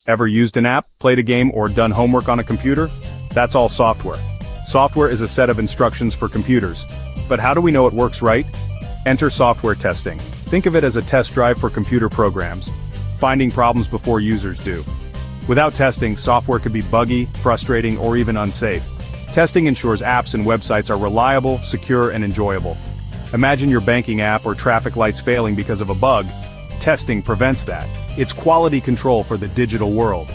Ever used an app, played a game, or done homework on a computer? That's all software. Software is a set of instructions for computers. But how do we know it works right? Enter software testing. Think of it as a test drive for computer programs, finding problems before users do. Without testing, software could be buggy, frustrating, or even unsafe. Testing ensures apps and websites are reliable, secure, and enjoyable. Imagine your banking app or traffic lights failing because of a bug. Testing prevents that. It's quality control for the digital world.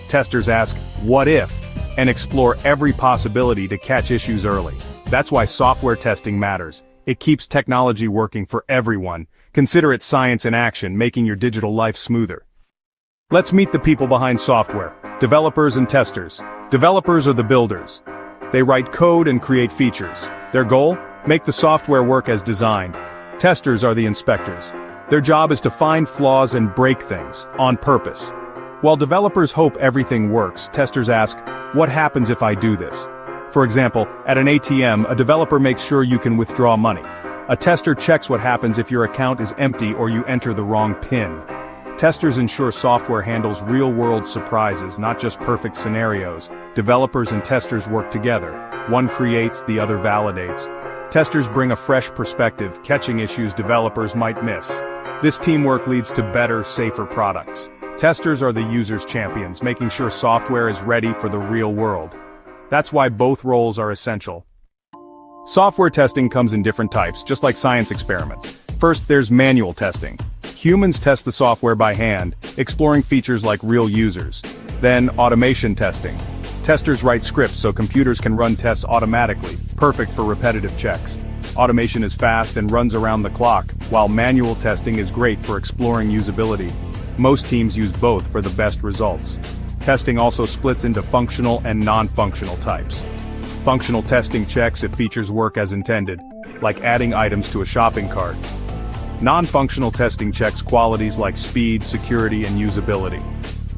Testers ask, what if? And explore every possibility to catch issues early. That's why software testing matters. It keeps technology working for everyone. Consider it science in action, making your digital life smoother. Let's meet the people behind software, developers and testers. Developers are the builders. They write code and create features. Their goal? Make the software work as designed. Testers are the inspectors. Their job is to find flaws and break things, on purpose. While developers hope everything works, testers ask, what happens if I do this? For example, at an ATM, a developer makes sure you can withdraw money. A tester checks what happens if your account is empty or you enter the wrong PIN. Testers ensure software handles real-world surprises, not just perfect scenarios. Developers and testers work together. One creates, the other validates. Testers bring a fresh perspective, catching issues developers might miss. This teamwork leads to better, safer products. Testers are the user's champions, making sure software is ready for the real world. That's why both roles are essential. Software testing comes in different types, just like science experiments. First, there's manual testing. Humans test the software by hand, exploring features like real users. Then, automation testing. Testers write scripts so computers can run tests automatically, perfect for repetitive checks. Automation is fast and runs around the clock, while manual testing is great for exploring usability. Most teams use both for the best results. Testing also splits into functional and non-functional types. Functional testing checks if features work as intended, like adding items to a shopping cart. Non-functional testing checks qualities like speed, security, and usability.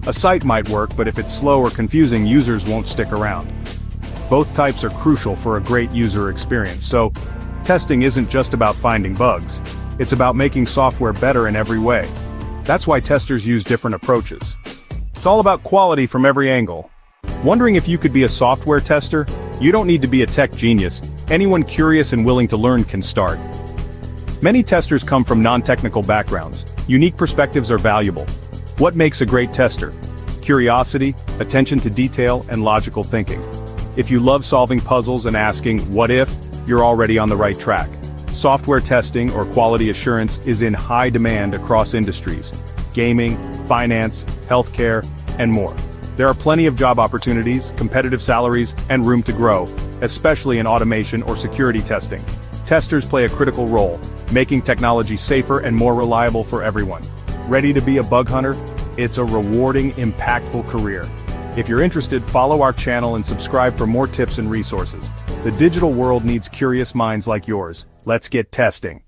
A site might work, but if it's slow or confusing, users won't stick around. Both types are crucial for a great user experience, so testing isn't just about finding bugs. It's about making software better in every way. That's why testers use different approaches. It's all about quality from every angle. Wondering if you could be a software tester? You don't need to be a tech genius. Anyone curious and willing to learn can start. Many testers come from non-technical backgrounds. Unique perspectives are valuable. What makes a great tester? Curiosity, attention to detail, and logical thinking. If you love solving puzzles and asking, what if? You're already on the right track. Software testing or quality assurance is in high demand across industries. Gaming, finance, healthcare, and more. There are plenty of job opportunities, competitive salaries, and room to grow, especially in automation or security testing. Testers play a critical role, making technology safer and more reliable for everyone. Ready to be a bug hunter? It's a rewarding, impactful career. If you're interested, follow our channel and subscribe for more tips and resources. The digital world needs curious minds like yours. Let's get testing.